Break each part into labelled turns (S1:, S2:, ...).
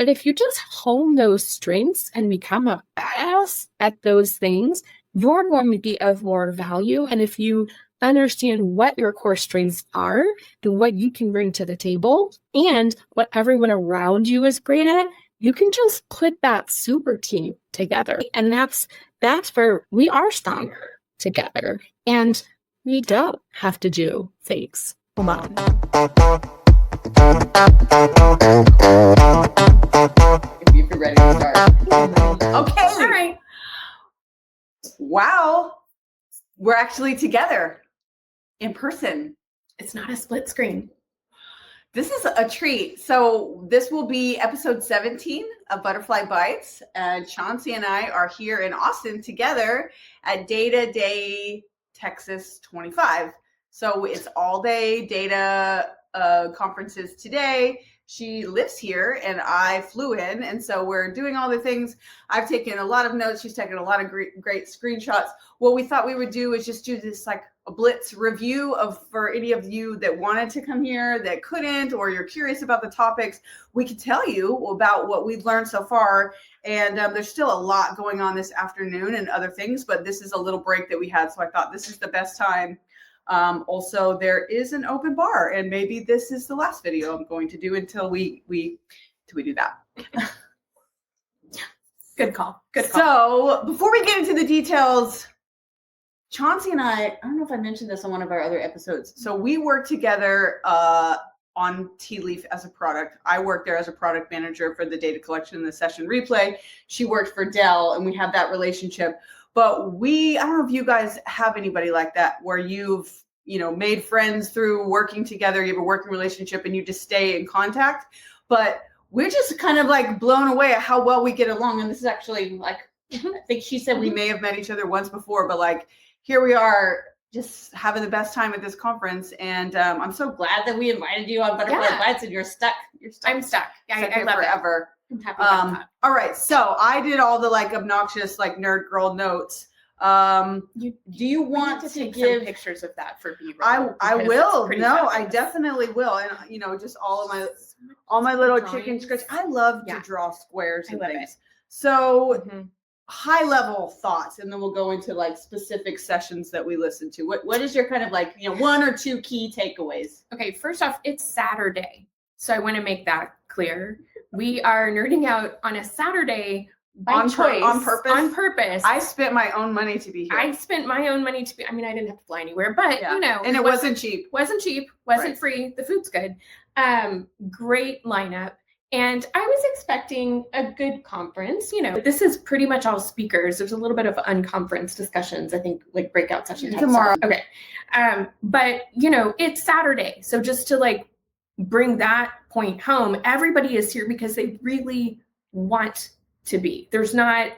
S1: But if you just hone those strengths and become a badass at those things, you're going to be of more value. And if you understand what your core strengths are and what you can bring to the table and what everyone around you is great at, you can just put that super team together. And that's where we are stronger together. And we don't have to do things alone.
S2: If you're ready to start. Okay.
S1: All right.
S2: Wow. We're actually together in person.
S1: It's not a split screen.
S2: This is a treat. So this will be episode 17 of Butterfly Bites. And Chauncy and I are here in Austin together at Data Day Texas 25. So it's all day data conferences today. She lives here and I flew in. And so we're doing all the things. I've taken a lot of notes. She's taken a lot of great screenshots. What we thought we would do is just do this like a blitz review for any of you that wanted to come here that couldn't, or you're curious about the topics. We could tell you about what we've learned so far. And there's still a lot going on this afternoon and other things, but this is a little break that we had. So I thought this is the best time. Also, there is an open bar, and maybe this is the last video I'm going to do until we do that.
S1: Good call.
S2: So before we get into the details, Chauncy and I don't know if I mentioned this on one of our other episodes. So we work together on Tea Leaf as a product. I worked there as a product manager for the data collection and the session replay. She worked for Dell, and we have that relationship. But I don't know if you guys have anybody like that where you've, made friends through working together, you have a working relationship and you just stay in contact. But we're just kind of like blown away at how well we get along. And this is actually like, I think she said we may have met each other once before, but like here we are just having the best time at this conference. And I'm so glad that we invited you on Butterfly Bites and you're stuck.
S1: I'm stuck.
S2: Yeah,
S1: I love
S2: forever.
S1: I'm happy about that.
S2: All right. So I did all the like obnoxious, like nerd girl notes. Do you want to
S1: take
S2: give
S1: some pictures of that for B-roll?
S2: I will. No, I
S1: fabulous.
S2: definitely will. And just all my little chicken scratch. I love to draw squares and things.
S1: It.
S2: So high level thoughts, and then we'll go into like specific sessions that we listen to. What is your kind of like, one or two key takeaways?
S1: Okay, first off, it's Saturday. So I want to make that clear. We are nerding out on a Saturday by choice.
S2: On purpose?
S1: On purpose.
S2: I spent my own money to be here.
S1: I spent my own money to be, I didn't have to fly anywhere, but
S2: and it wasn't cheap.
S1: Wasn't
S2: Right.
S1: free. The food's good. Great lineup. And I was expecting a good conference. This is pretty much all speakers. There's a little bit of unconference discussions, I think, like breakout sessions
S2: tomorrow.
S1: Okay. But it's Saturday. So just to like bring that point home, everybody is here because they really want to be. There's not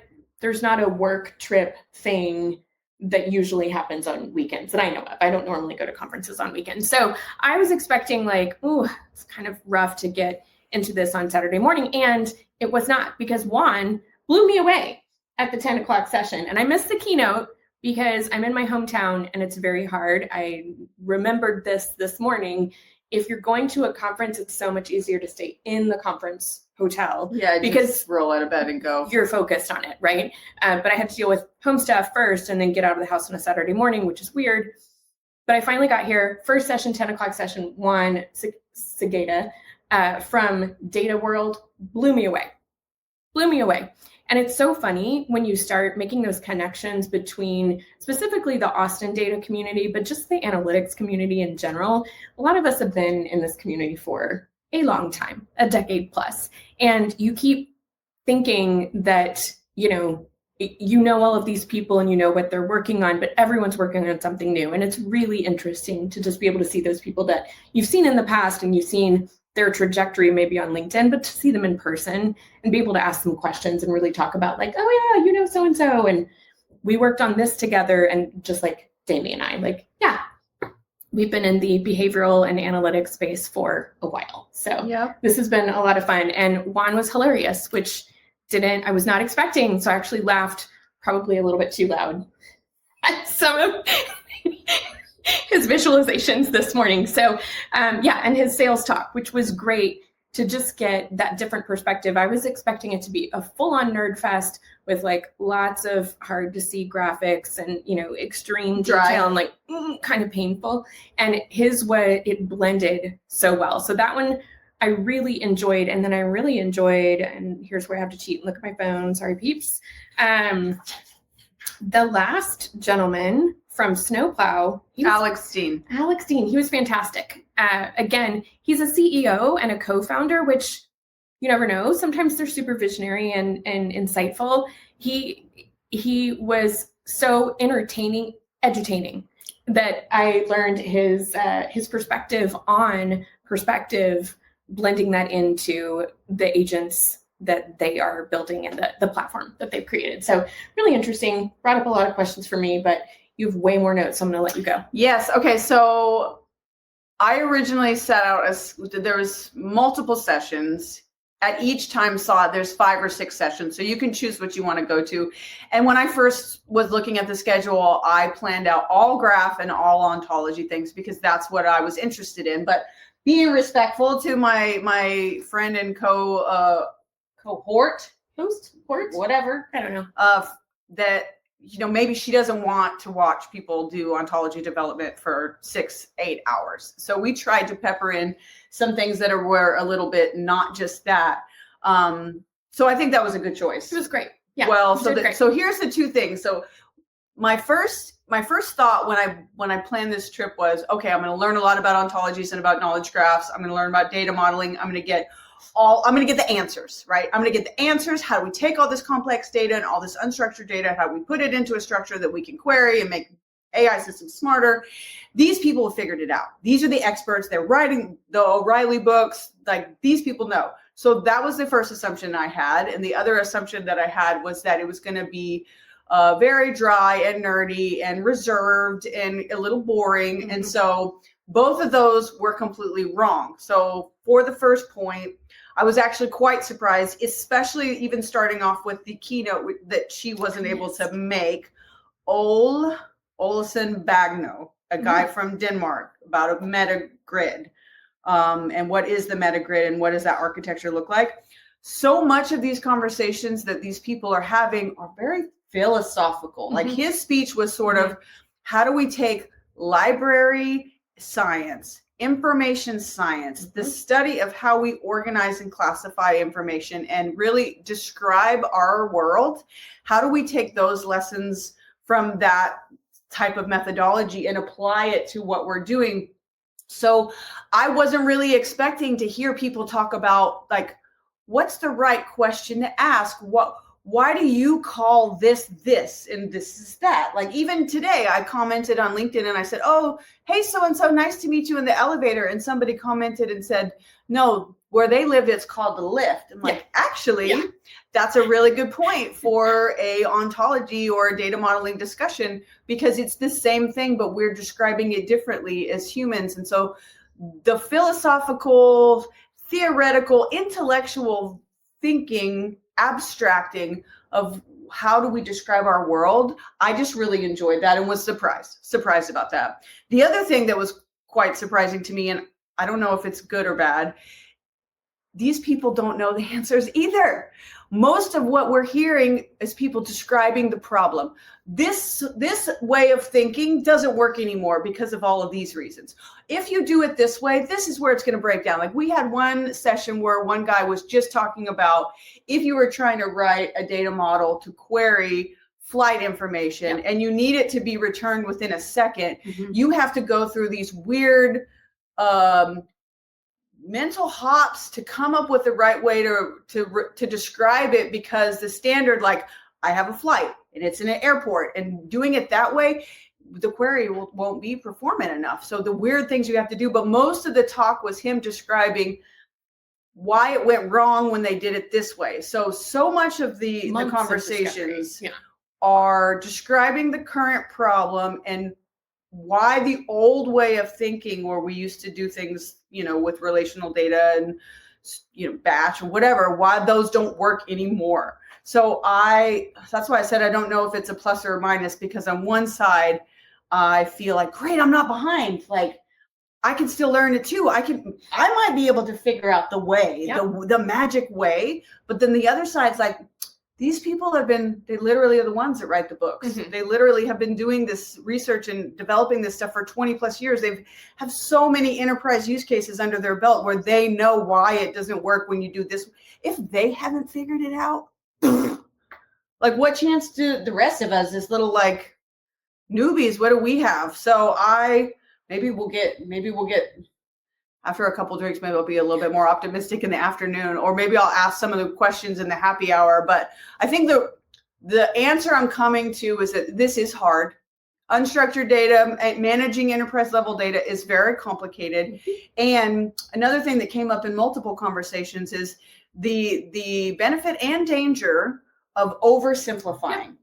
S1: a work trip thing that usually happens on weekends that I know of. I don't normally go to conferences on weekends. So I was expecting like, it's kind of rough to get into this on Saturday morning. And it was not, because Juan blew me away at the 10 o'clock session. And I missed the keynote because I'm in my hometown and it's very hard. I remembered this morning. If you're going to a conference, it's so much easier to stay in the conference hotel.
S2: Yeah,
S1: because
S2: just roll out of bed and go.
S1: You're focused on it, right? But I had to deal with home stuff first and then get out of the house on a Saturday morning, which is weird. But I finally got here. First session, 10 o'clock session, Juan Segeda from Data World blew me away. And it's so funny when you start making those connections between specifically the Austin data community, but just the analytics community in general. A lot of us have been in this community for a long time, a decade plus. And you keep thinking that, you know all of these people and you know what they're working on, but everyone's working on something new. And it's really interesting to just be able to see those people that you've seen in the past and you've seen their trajectory maybe on LinkedIn, but to see them in person and be able to ask them questions and really talk about like, oh yeah, so-and-so. And we worked on this together. And just like Damie and I, like, yeah, we've been in the behavioral and analytics space for a while. So This has been a lot of fun. And Juan was hilarious, which I was not expecting. So I actually laughed probably a little bit too loud at some of his visualizations this morning. So and his sales talk, which was great to just get that different perspective. I was expecting it to be a full-on nerd fest with like lots of hard to see graphics and, you know, extreme detail and like kind of painful. And it blended so well. So that one I really enjoyed. And then I really enjoyed, and here's where I have to cheat and look at my phone. Sorry, peeps. The last gentleman from Snowplow,
S2: Alex Dean,
S1: he was fantastic. Again, he's a CEO and a co-founder, which you never know. Sometimes they're super visionary and insightful. He was so edutaining that I learned his perspective on perspective, blending that into the agents that they are building and the platform that they've created. So really interesting, brought up a lot of questions for me, but you have way more notes, so I'm going to let you go.
S2: Yes. Okay. So I originally set out there was multiple sessions. At each time slot, there's 5 or 6 sessions. So you can choose what you want to go to. And when I first was looking at the schedule, I planned out all graph and all ontology things because that's what I was interested in. But being respectful to my friend and cohort, whatever,
S1: I don't know,
S2: that, you know, maybe she doesn't want to watch people do ontology development for 6-8 hours. So we tried to pepper in some things that were a little bit not just that. So I think that was a good choice.
S1: It was great. Yeah.
S2: Well, so here's the 2 things. So my first thought when I planned this trip was, okay, I'm going to learn a lot about ontologies and about knowledge graphs. I'm going to learn about data modeling. I'm going to get the answers, right? I'm going to get the answers. How do we take all this complex data and all this unstructured data? How do we put it into a structure that we can query and make AI systems smarter? These people have figured it out. These are the experts. They're writing the O'Reilly books. Like, these people know. So that was the first assumption I had. And the other assumption that I had was that it was going to be very dry and nerdy and reserved and a little boring. Mm-hmm. And so both of those were completely wrong. So for the first point, I was actually quite surprised, especially even starting off with the keynote that she wasn't able to make. Ole Olsen Bagno, a guy from Denmark, about a metagrid. And what is the metagrid and what does that architecture look like? So much of these conversations that these people are having are very philosophical. Like, his speech was sort of, how do we take library science, information science, the study of how we organize and classify information and really describe our world? How do we take those lessons from that type of methodology and apply it to what we're doing? So I wasn't really expecting to hear people talk about, like, what's the right question to ask? Why do you call this and this is that? Like, even today I commented on LinkedIn and I said, oh, hey, so-and-so, nice to meet you in the elevator. And somebody commented and said, no, where they live, it's called the lift. I'm like, actually, that's a really good point for a ontology or a data modeling discussion, because it's the same thing, but we're describing it differently as humans. And so the philosophical, theoretical, intellectual thinking, abstracting of how do we describe our world, I just really enjoyed that and was surprised about that. The other thing that was quite surprising to me, and I don't know if it's good or bad, these people don't know the answers either. Most of what we're hearing is people describing the problem. This way of thinking doesn't work anymore because of all of these reasons. If you do it this way, this is where it's going to break down. Like, we had one session where one guy was just talking about if you were trying to write a data model to query flight information and you need it to be returned within a second, you have to go through these weird mental hops to come up with the right way to describe it, because the standard, like, I have a flight and it's in an airport, and doing it that way, the query won't be performant enough. So the weird things you have to do, but most of the talk was him describing why it went wrong when they did it this way. So much of the conversations are describing the current problem and why the old way of thinking, where we used to do things, with relational data and, batch or whatever, why those don't work anymore. So that's why I said I don't know if it's a plus or a minus, because on one side, I feel like, great, I'm not behind. Like, I can still learn it too. I might be able to figure out the way, the magic way. But then the other side's like, these people they literally are the ones that write the books.
S1: Mm-hmm.
S2: They literally have been doing this research and developing this stuff for 20 plus years. Have so many enterprise use cases under their belt where they know why it doesn't work when you do this. If they haven't figured it out, like what chance do the rest of us, this little like newbies, what do we have? So maybe we'll get after a couple drinks, maybe I'll be a little bit more optimistic in the afternoon, or maybe I'll ask some of the questions in the happy hour. But I think the answer I'm coming to is that this is hard. Unstructured data, managing enterprise level data is very complicated. And another thing that came up in multiple conversations is the benefit and danger of oversimplifying,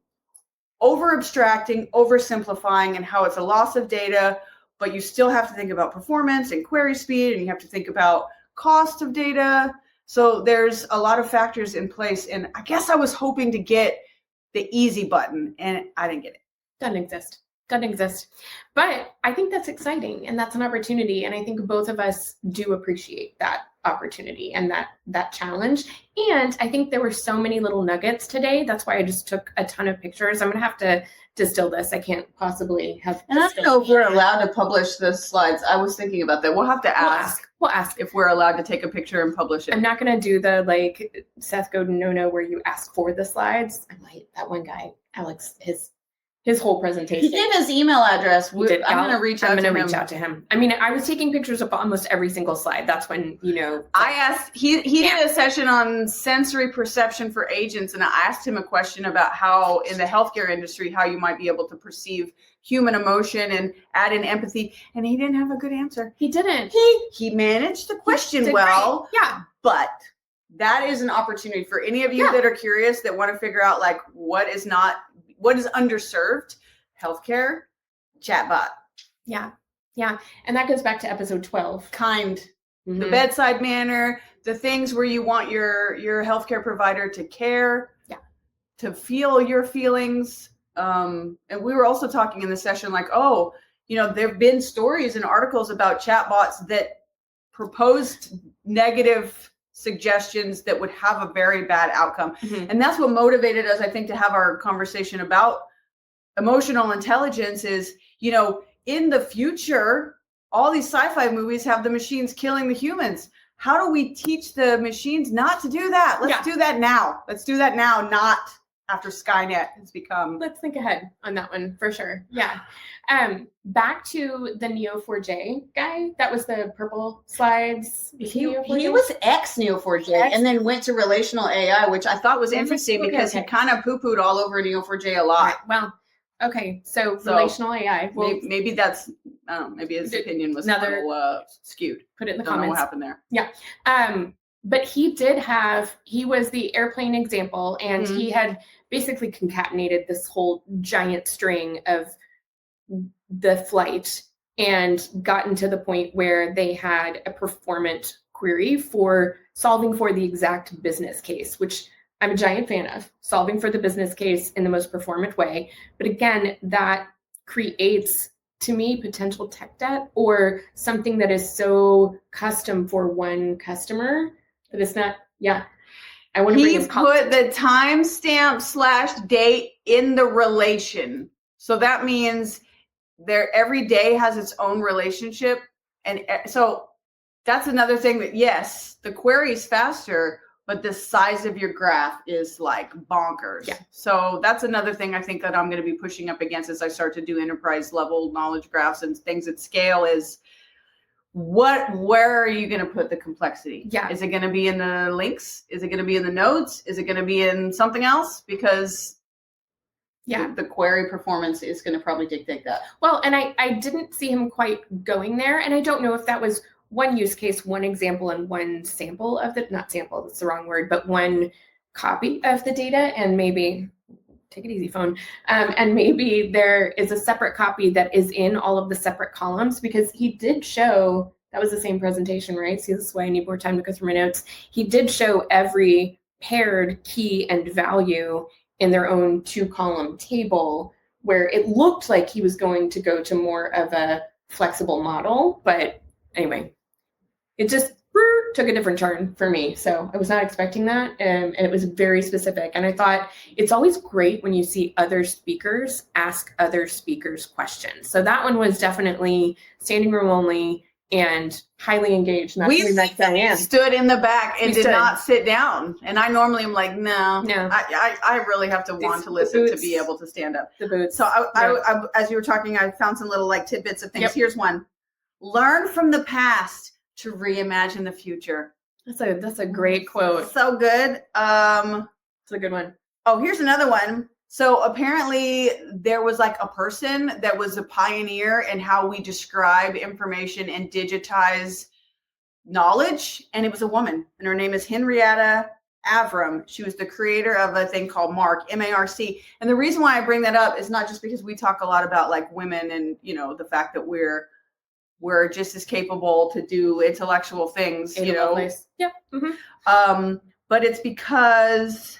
S2: over abstracting, oversimplifying, and how it's a loss of data. But you still have to think about performance and query speed, and you have to think about cost of data. So there's a lot of factors in place. And I guess I was hoping to get the easy button, and I didn't get it.
S1: Doesn't exist. But I think that's exciting, and that's an opportunity. And I think both of us do appreciate that opportunity and that challenge. And I think there were so many little nuggets today. That's why I just took a ton of pictures. I'm going to have to distill this. I can't possibly have.
S2: And I don't know if we're allowed to publish the slides. I was thinking about that. We'll have to ask.
S1: We'll ask
S2: if we're allowed to take a picture and publish it.
S1: I'm not going to do the like Seth Godin no where you ask for the slides. I might. That one guy, Alex, his whole presentation.
S2: He gave his email address. I'm going to reach out
S1: to him. I mean, I was taking pictures of almost every single slide. That's when, I
S2: asked, he did a session on sensory perception for agents. And I asked him a question about how in the healthcare industry, how you might be able to perceive human emotion and add in empathy. And he didn't have a good answer.
S1: He didn't.
S2: He managed the question well.
S1: Great. Yeah.
S2: But that is an opportunity for any of you that are curious, that want to figure out like what is underserved. Healthcare chatbot.
S1: Yeah. And that goes back to episode 12.
S2: The bedside manner, the things where you want your healthcare provider to care, to feel your feelings. And we were also talking in the session like, there have been stories and articles about chatbots that proposed negative suggestions that would have a very bad outcome. And that's what motivated us, I think, to have our conversation about emotional intelligence is, in the future, all these sci-fi movies have the machines killing the humans. How do we teach the machines not to do that? Let's do that now. Not after Skynet has become.
S1: Let's think ahead on that one for sure. Yeah. Back to the Neo4j guy. That was the purple slides.
S2: He was ex Neo4j and then went to relational AI, which I thought was interesting because he kind of poo-pooed all over Neo4j a lot.
S1: Right. Well, okay. So relational AI.
S2: Well, maybe that's, maybe his opinion was a little skewed.
S1: Put it in the
S2: comments.
S1: Don't
S2: know what happened there.
S1: Yeah. But he was the airplane example, and he had basically concatenated this whole giant string of the flight and gotten to the point where they had a performant query for solving for the exact business case, which I'm a giant fan of, solving for the business case in the most performant way. But again, that creates, to me, potential tech debt or something that is so custom for one customer that it's not, I want to bring him
S2: put the timestamp / date in the relation. So that means every day has its own relationship. And so that's another thing that, yes, the query is faster, but the size of your graph is like bonkers.
S1: Yeah.
S2: So that's another thing I think that I'm going to be pushing up against as I start to do enterprise level knowledge graphs and things at scale is where are you going to put the complexity?
S1: Yeah.
S2: Is it going to be in the links? Is it going to be in the nodes? Is it going to be in something else? Because the query performance is going to probably dictate that.
S1: Well, and I didn't see him quite going there. And I don't know if that was one use case, one example, and one sample of not sample, that's the wrong word, but one copy of the data. And maybe, take it easy, phone. And maybe there is a separate copy that is in all of the separate columns, because he did show, that was the same presentation, right? See, this is why I need more time to go through my notes. He did show every paired key and value in their own 2-column table, where it looked like he was going to go to more of a flexible model, but anyway, it just took a different turn for me. So I was not expecting that. And it was very specific. And I thought it's always great when you see other speakers ask other speakers questions. So that one was definitely standing room only and highly engaged. And
S2: We
S1: that's Diane.
S2: stood in the back and did not sit down. And I normally am like, no. I really have to want to listen to be able to stand up.
S1: The boots.
S2: So I, as you were talking, I found some little like tidbits of things. Yep. Here's one. Learn from the past to reimagine the future.
S1: That's a great quote.
S2: So good.
S1: It's a good one.
S2: Oh, here's another one. So apparently there was like a person that was a pioneer in how we describe information and digitize knowledge. And it was a woman, and her name is Henrietta Avram. She was the creator of a thing called MARC, M-A-R-C. And the reason why I bring that up is not just because we talk a lot about like women and, you know, the fact that we're just as capable to do intellectual things, you know.
S1: Yeah. Mm-hmm.
S2: But it's because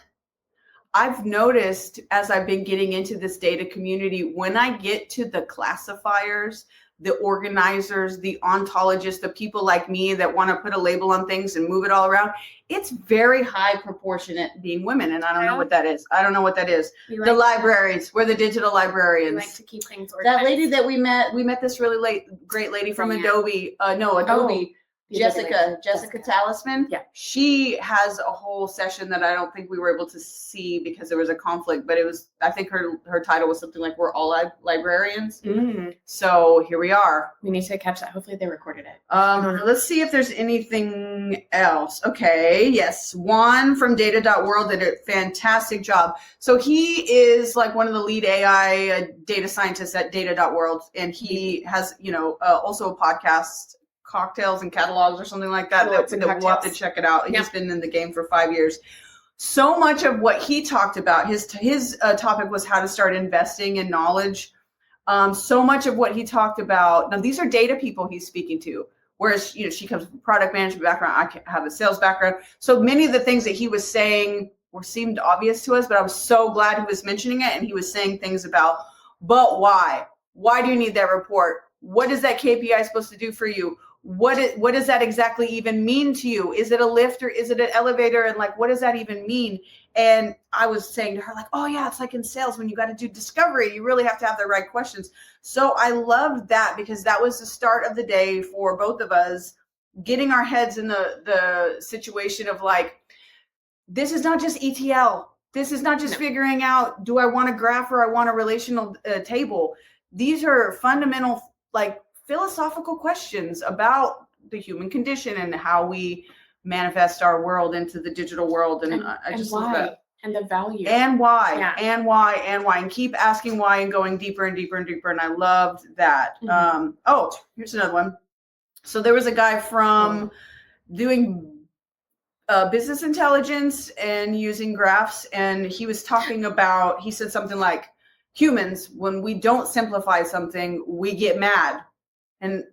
S2: I've noticed as I've been getting into this data community, when I get to the classifiers, the organizers, the ontologists, the people like me that want to put a label on things and move it all around, it's very high proportionate being women. And I don't know what that is. I don't know what that is. The libraries, we're the digital librarians.
S1: We like to keep things organized.
S2: That lady that we met this really great lady from Adobe. Adobe. Jessica Talisman.
S1: Yeah.
S2: She has a whole session that I don't think we were able to see because there was a conflict, but it was, I think her title was something like We're All Librarians.
S1: Mm-hmm.
S2: So here we are.
S1: We need to catch that. Hopefully they recorded it.
S2: Let's see if there's anything else. Okay. Yes. Juan from data.world did a fantastic job. So he is like one of the lead AI data scientists at data.world. And he has, also a podcast, Cocktails and Catalogs or something like that. That we'll have to check it out. He's been in the game for 5 years. So much of what he talked about, his topic was how to start investing in knowledge. So much of what he talked about, now these are data people he's speaking to, whereas she comes from a product management background, I have a sales background. So many of the things that he was saying seemed obvious to us, but I was so glad he was mentioning it, and he was saying things about, but why? Why do you need that report? What is that KPI supposed to do for you? What does that exactly even mean to you? Is it a lift or is it an elevator? And like, what does that even mean? And I was saying to her, like, oh yeah, it's like in sales when you got to do discovery, you really have to have the right questions. So I loved that because that was the start of the day for both of us, getting our heads in the situation of like, this is not just ETL. This is not just figuring out, do I want a graph or I want a relational table? These are fundamental, like, philosophical questions about the human condition and how we manifest our world into the digital world. And I just love that.
S1: And the value.
S2: And why, and why, and keep asking why and going deeper and deeper and deeper. And I loved that. Mm-hmm. Here's another one. So there was a guy from doing business intelligence and using graphs. And he was talking about, he said something like, humans, when we don't simplify something, we get mad. And,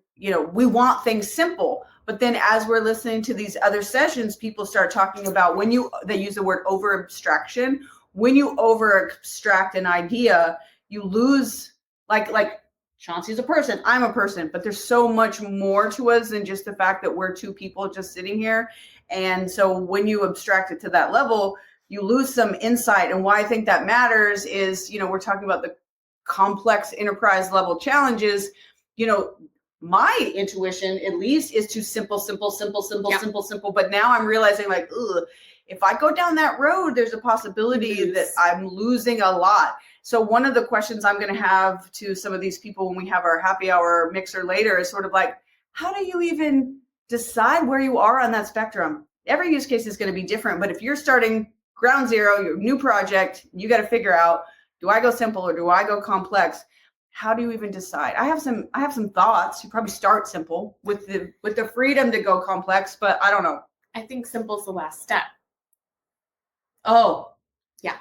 S2: we want things simple. But then as we're listening to these other sessions, people start talking about they use the word over abstraction. When you over abstract an idea, you lose, like Chauncey's a person, I'm a person, but there's so much more to us than just the fact that we're two people just sitting here. And so when you abstract it to that level, you lose some insight. And why I think that matters is, we're talking about the complex enterprise level challenges. My intuition, at least, is to simple. But now I'm realizing, like, if I go down that road, there's a possibility that I'm losing a lot. So one of the questions I'm going to have to some of these people when we have our happy hour mixer later is sort of like, how do you even decide where you are on that spectrum? Every use case is going to be different. But if you're starting ground zero, your new project, you got to figure out, do I go simple or do I go complex? How do you even decide? I have some thoughts. You probably start simple with the freedom to go complex, but I don't know.
S1: I think simple is the last step.
S2: Oh,
S1: yeah.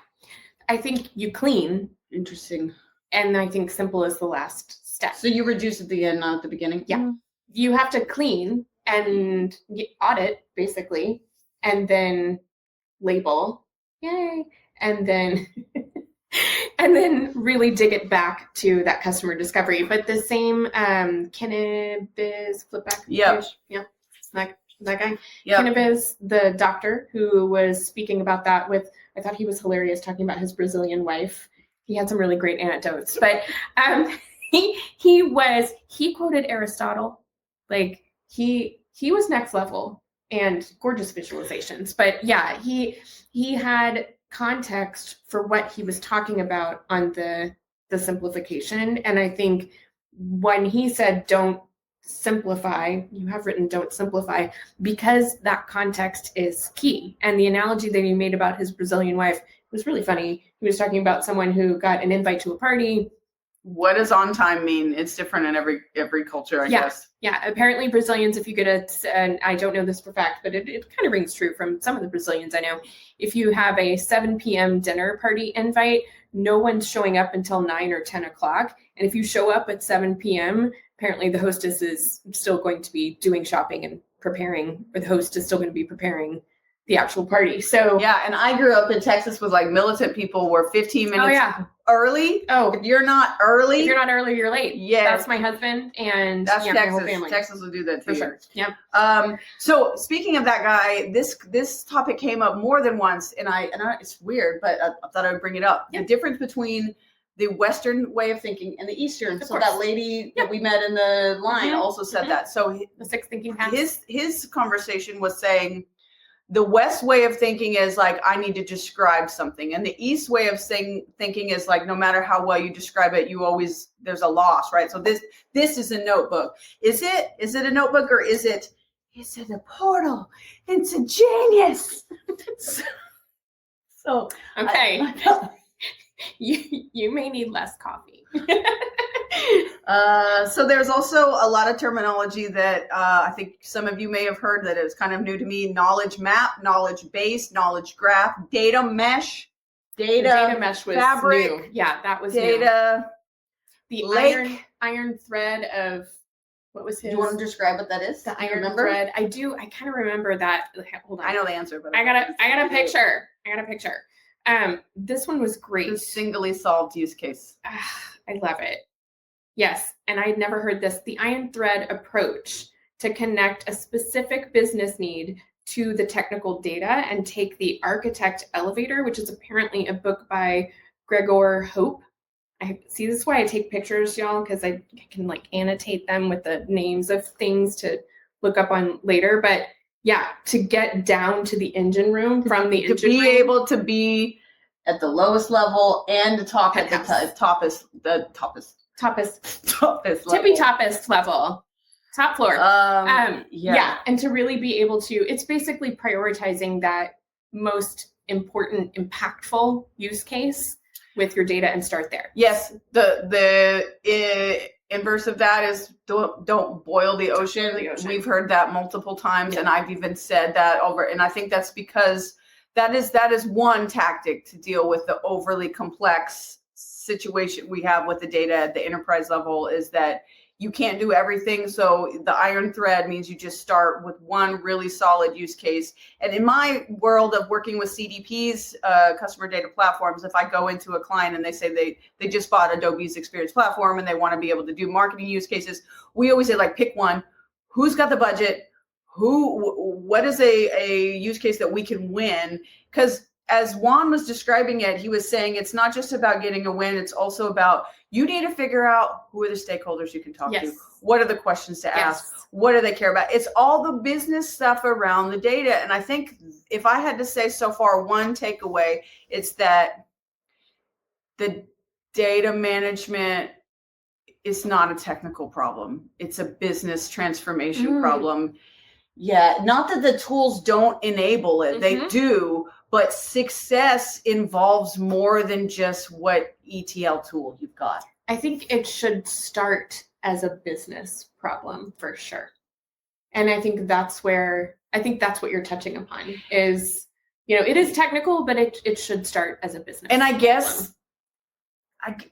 S1: I think you clean.
S2: Interesting.
S1: And I think simple is the last step.
S2: So you reduce at the end, not at the beginning?
S1: Yeah. Mm-hmm. You have to clean and audit, basically, and then label. Yay. And then and then really dig it back to that customer discovery. But the same cannabis flip back.
S2: Yep.
S1: Yeah. That guy.
S2: Yep.
S1: Cannabis, the doctor who was speaking about that I thought he was hilarious talking about his Brazilian wife. He had some really great anecdotes, but he quoted Aristotle. Like he was next level and gorgeous visualizations. But yeah, he had context for what he was talking about on the simplification. And I think when he said don't simplify, you have written don't simplify, because that context is key. And the analogy that he made about his Brazilian wife was really funny. He was talking about someone who got an invite to a party.
S2: What does on time mean? It's different in every culture, I guess.
S1: Yeah, apparently Brazilians, if you get and I don't know this for fact, but it kind of rings true from some of the Brazilians I know. If you have a 7 p.m. dinner party invite, no one's showing up until 9 or 10 o'clock. And if you show up at 7 p.m., apparently the hostess is still going to be doing shopping and preparing, or the host is still going to be preparing the actual party. So
S2: yeah, and I grew up in Texas with like militant people were 15 minutes early.
S1: Oh,
S2: if you're not early,
S1: you're late.
S2: Yeah,
S1: that's my husband, and
S2: that's
S1: Texas.
S2: My whole family. Texas will do that too.
S1: For sure. Yep.
S2: So speaking of that guy, this topic came up more than once, and I it's weird, but I thought I would bring it up. Yep. The difference between the Western way of thinking and the Eastern. So that lady that we met in the line also said that. So
S1: the 6 thinking hats.
S2: His conversation was saying the West way of thinking is like, I need to describe something. And the East way of thinking is like, no matter how well you describe it, there's a loss, right? So this is a notebook. Is it a notebook, or is it a portal? It's a genius. So
S1: okay. You may need less coffee.
S2: So there's also a lot of terminology that I think some of you may have heard that is kind of new to me. Knowledge map, knowledge base, knowledge graph, data mesh. Data
S1: mesh was
S2: fabric,
S1: new. Yeah, that was
S2: data.
S1: New. The
S2: lake.
S1: iron thread of what was his?
S2: Do you want to describe what that is?
S1: The iron thread. I do. I kind of remember that. Hold on.
S2: I know the answer, but
S1: I got a picture. This one was great.
S2: The singly solved use case.
S1: I love it. Yes, and I had never heard this. The iron thread approach to connect a specific business need to the technical data and take the architect elevator, which is apparently a book by Gregor Hope. This is why I take pictures, y'all, because I can like annotate them with the names of things to look up on later. But yeah, to get down to the engine room from the engine room. To be
S2: able to be at the lowest level and to talk at the toppest
S1: tippy toppest level, top floor. Yeah, and to really be able to, it's basically prioritizing that most important, impactful use case with your data and start there.
S2: Yes, the inverse of that is don't boil the ocean. We've heard that multiple times, and I've even said that over. And I think that's because that is one tactic to deal with the overly complex situation we have with the data at the enterprise level, is that you can't do everything. So the iron thread means you just start with one really solid use case. And in my world of working with CDPs, customer data platforms, if I go into a client and they say they just bought Adobe's Experience Platform and they want to be able to do marketing use cases, we always say, like, pick one. Who's got the budget? What is a use case that we can win? Because as Juan was describing it, he was saying it's not just about getting a win. It's also about, you need to figure out who are the stakeholders you can talk to. What are the questions to ask? What do they care about? It's all the business stuff around the data. And I think if I had to say so far one takeaway, it's that the data management is not a technical problem. It's a business transformation problem. Yeah, not that the tools don't enable it. They do. But success involves more than just what ETL tool you've got.
S1: I think it should start as a business problem for sure. And I think that's what you're touching upon is, it is technical, but it should start as a business.
S2: And I guess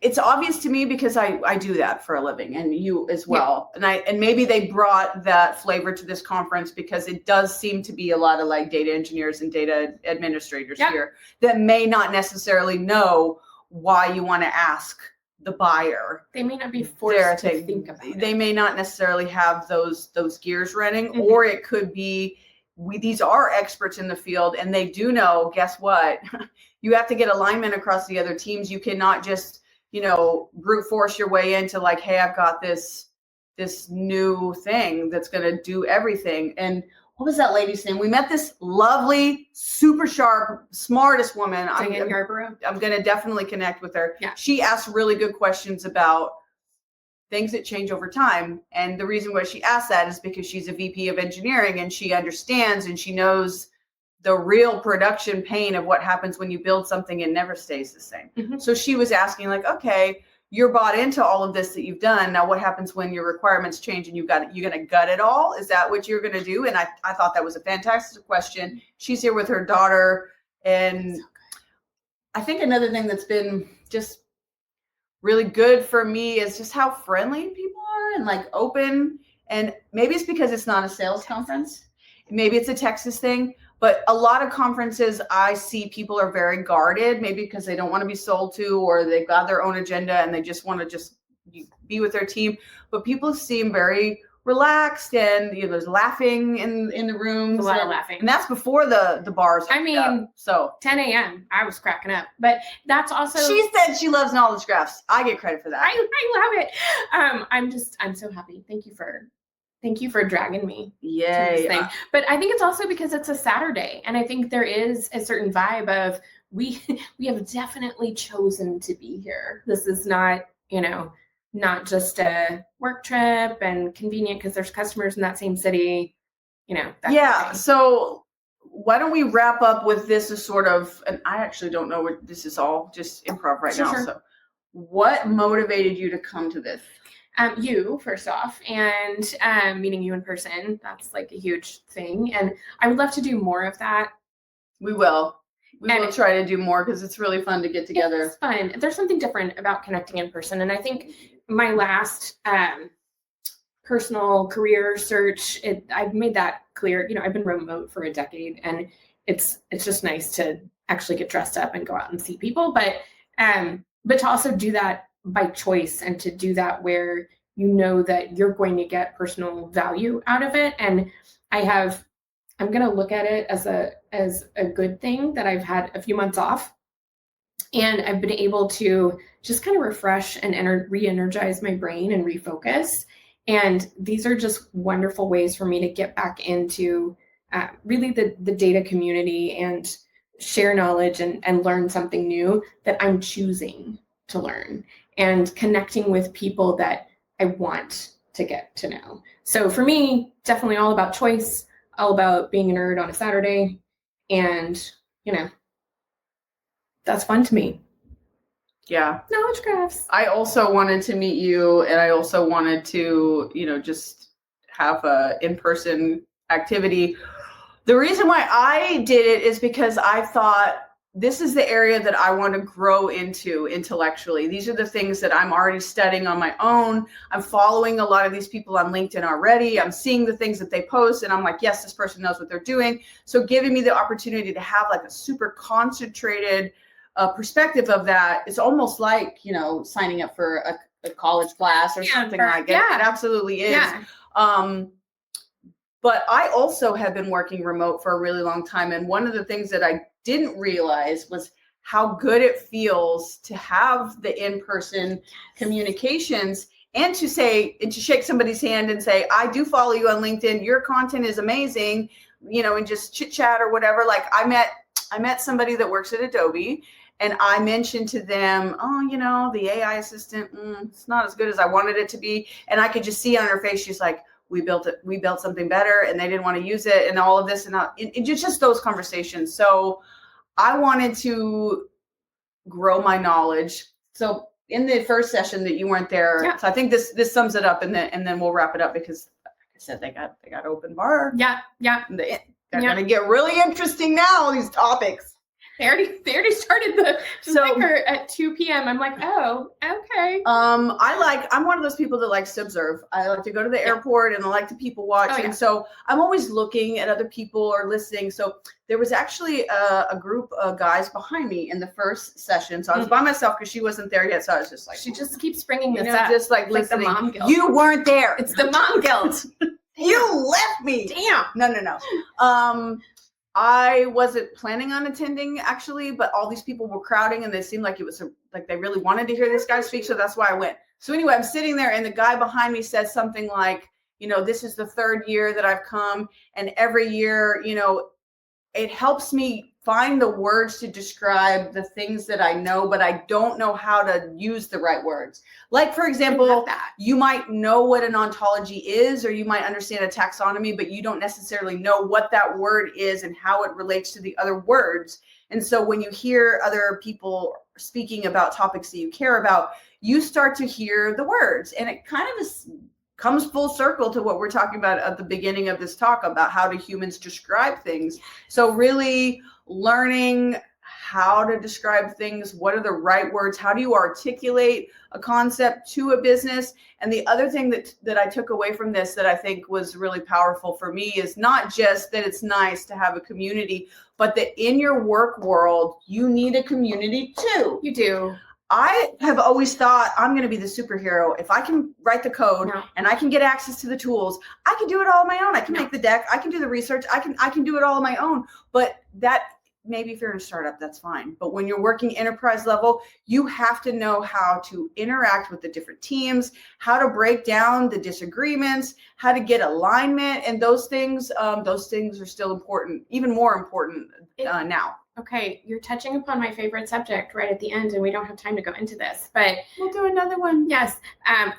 S2: it's obvious to me because I do that for a living, and you as well. Yeah. And maybe they brought that flavor to this conference because it does seem to be a lot of like data engineers and data administrators here that may not necessarily know why you want to ask the buyer.
S1: They may not be forced to think about it.
S2: They may not necessarily have those gears running, or it could be these are experts in the field and they do know, guess what? You have to get alignment across the other teams. You cannot just, brute force your way into like, hey, I've got this new thing that's going to do everything. And what was that lady's name? We met this lovely, super sharp, smartest woman. I'm going to definitely connect with her.
S1: Yeah.
S2: She asked really good questions about things that change over time. And the reason why she asked that is because she's a VP of engineering and she understands and she knows the real production pain of what happens when you build something and never stays the same.
S1: Mm-hmm.
S2: So she was asking like, okay, you're bought into all of this that you've done. Now what happens when your requirements change and you're going to gut it all? Is that what you're going to do? And I thought that was a fantastic question. She's here with her daughter. And I think another thing that's been just really good for me is just how friendly people are and like open. And maybe it's because it's not a sales conference. Maybe it's a Texas thing. But a lot of conferences I see people are very guarded, maybe because they don't want to be sold to, or they've got their own agenda and they just want to just be with their team. But people seem very relaxed and there's laughing in the rooms.
S1: A lot of laughing.
S2: And that's before the bars.
S1: I mean,
S2: so
S1: 10 a.m. I was cracking up. But that's also
S2: she said she loves knowledge graphs. I get credit for that.
S1: I love it. I'm so happy. Thank you for dragging me.
S2: Yay.
S1: But I think it's also because it's a Saturday. And I think there is a certain vibe of we have definitely chosen to be here. This is not, not just a work trip and convenient because there's customers in that same city, that
S2: yeah. So why don't we wrap up with this as sort of, and I actually don't know what this is all just improv right now.
S1: Sure.
S2: So what motivated you to come to this?
S1: You, first off, and meeting you in person. That's like a huge thing. And I would love to do more of that.
S2: We will try to do more because it's really fun to get together.
S1: It's fun. There's something different about connecting in person. And I think my last personal career search, I've made that clear. I've been remote for a decade and it's just nice to actually get dressed up and go out and see people. But to also do that by choice and to do that where that you're going to get personal value out of it. And I'm going to look at it as a good thing that I've had a few months off and I've been able to just kind of refresh and re-energize my brain and refocus. And these are just wonderful ways for me to get back into really the data community and share knowledge and learn something new that I'm choosing to learn and connecting with people that I want to get to know. So for me, definitely all about choice, all about being a nerd on a Saturday. And, that's fun to me.
S2: Yeah.
S1: Knowledge graphs.
S2: I also wanted to meet you and I also wanted to, just have a in-person activity. The reason why I did it is because I thought this is the area that I want to grow into intellectually. These are the things that I'm already studying on my own. I'm following a lot of these people on LinkedIn already. I'm seeing the things that they post and I'm like, yes, this person knows what they're doing. So giving me the opportunity to have like a super concentrated perspective of that, it's almost like, signing up for a college class or something like that.
S1: Yeah.
S2: It absolutely is.
S1: Yeah.
S2: But I also have been working remote for a really long time. And one of the things that I didn't realize was how good it feels to have the in-person communications and to shake somebody's hand and say, I do follow you on LinkedIn. Your content is amazing, and just chit chat or whatever. Like I met somebody that works at Adobe and I mentioned to them, the AI assistant, it's not as good as I wanted it to be. And I could just see on her face, she's like, we built something better and they didn't want to use it and all of this and just those conversations. So I wanted to grow my knowledge. So in the first session that you weren't there, so I think this sums it up and then we'll wrap it up because like I said, they got open bar.
S1: Yeah.
S2: They're going to get really interesting now, these topics.
S1: They already started the
S2: So-
S1: sticker at 2 p.m. I'm like, oh, okay.
S2: I'm one of those people that likes to observe. I like to go to the airport and I like to people watch.
S1: Oh, yeah.
S2: And so I'm always looking at other people or listening. So there was actually a group of guys behind me in the first session. So I was by myself because she wasn't there yet. So I was just like,
S1: She just keeps bringing this
S2: you know,
S1: up.
S2: just like
S1: It's like the
S2: listening.
S1: mom guilt.
S2: You weren't there.
S1: It's the mom guilt.
S2: You left me.
S1: Damn.
S2: No. I wasn't planning on attending actually, but all these people were crowding and they seemed like it was like they really wanted to hear this guy speak. So that's why I went. So anyway, I'm sitting there and the guy behind me says something like, you know, this is the third year that I've come, and every year, you know, it helps me find the words to describe the things that I know, but I don't know how to use the right words. Like, for example, you might know what an ontology is, or you might understand a taxonomy, but you don't necessarily know what that word is and how it relates to the other words. And so when you hear other people speaking about topics that you care about, you start to hear the words, and it kind of comes full circle to what we're talking about at the beginning of this talk about how do humans describe things. So really learning how to describe things, what are the right words, how do you articulate a concept to a business. And the other thing that I took away from this that I think was really powerful for me is not just that it's nice to have a community, but that in your work world, you need a community too.
S1: You do.
S2: I have always thought I'm going to be the superhero. If I can write the code and I can get access to the tools, I can do it all on my own. I can make the deck. I can do the research. I can do it all on my own. But that maybe if you're in a startup, that's fine. But when you're working enterprise level, you have to know how to interact with the different teams, how to break down the disagreements, how to get alignment, and those things are still important, even more important now.
S1: Okay, you're touching upon my favorite subject right at the end, and we don't have time to go into this, but
S2: we'll do another one.
S1: Yes.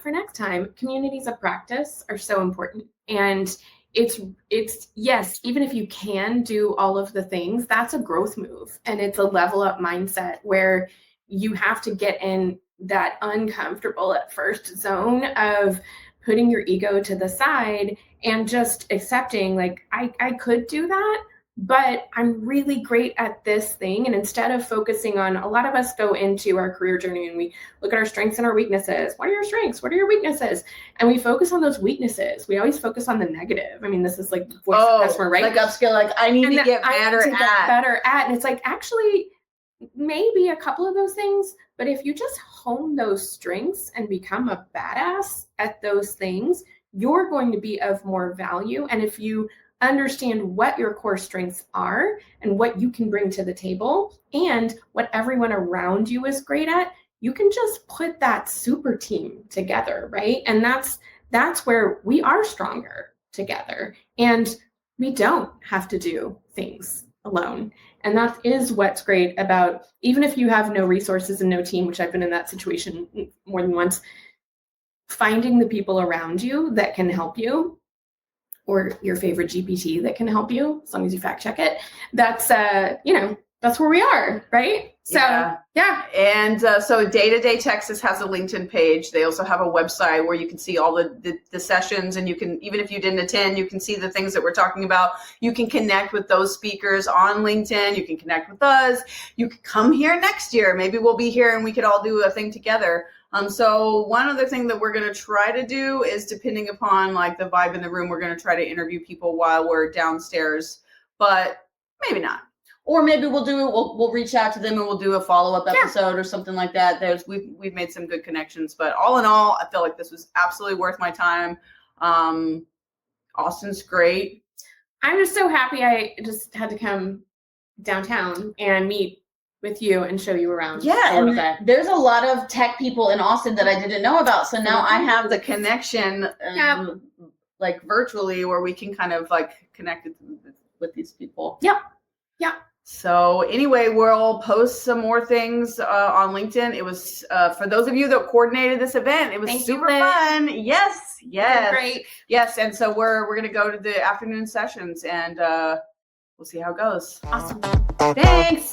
S1: For next time, communities of practice are so important. And it's yes, even if you can do all of the things, that's a growth move. And it's a level up mindset where you have to get in that uncomfortable at first zone of putting your ego to the side and just accepting, like, I could do that, but I'm really great at this thing. And instead of focusing on, a lot of us go into our career journey and we look at our strengths and our weaknesses. What are your strengths? What are your weaknesses? And we focus on those weaknesses. We always focus on the negative. I mean, this is like voice of the customer, right?
S2: Like upskill, like I need to get better at.
S1: And it's like, actually, maybe a couple of those things, but if you just hone those strengths and become a badass at those things, you're going to be of more value. And if you understand what your core strengths are and what you can bring to the table and what everyone around you is great at, you can just put that super team together, right? And that's where we are stronger together, and we don't have to do things alone. And that is what's great about, even if you have no resources and no team, which I've been in that situation more than once, finding the people around you that can help you, or your favorite GPT that can help you, as long as you fact check it. That's, that's where we are, right? So, yeah.
S2: And so Day-to-Day Texas has a LinkedIn page. They also have a website where you can see all the sessions, and you can, even if you didn't attend, you can see the things that we're talking about. You can connect with those speakers on LinkedIn. You can connect with us. You can come here next year. Maybe we'll be here and we could all do a thing together. So one other thing that we're going to try to do is, depending upon like the vibe in the room, we're going to try to interview people while we're downstairs, but maybe not. Or maybe we'll do it. We'll reach out to them and we'll do a follow-up episode or something like that. We've made some good connections, but all in all, I feel like this was absolutely worth my time. Austin's great.
S1: I'm just so happy I just had to come downtown and meet with you and show you around.
S2: Yeah, and there's a lot of tech people in Austin that I didn't know about. So now I have the connection, like virtually, where we can kind of like connect with these people.
S1: Yeah.
S2: So anyway, we'll post some more things on LinkedIn. It was for those of you that coordinated this event, it was super fun. Yes.
S1: Great.
S2: Yes, and so we're gonna go to the afternoon sessions, and we'll see how it goes.
S1: Awesome.
S2: Thanks.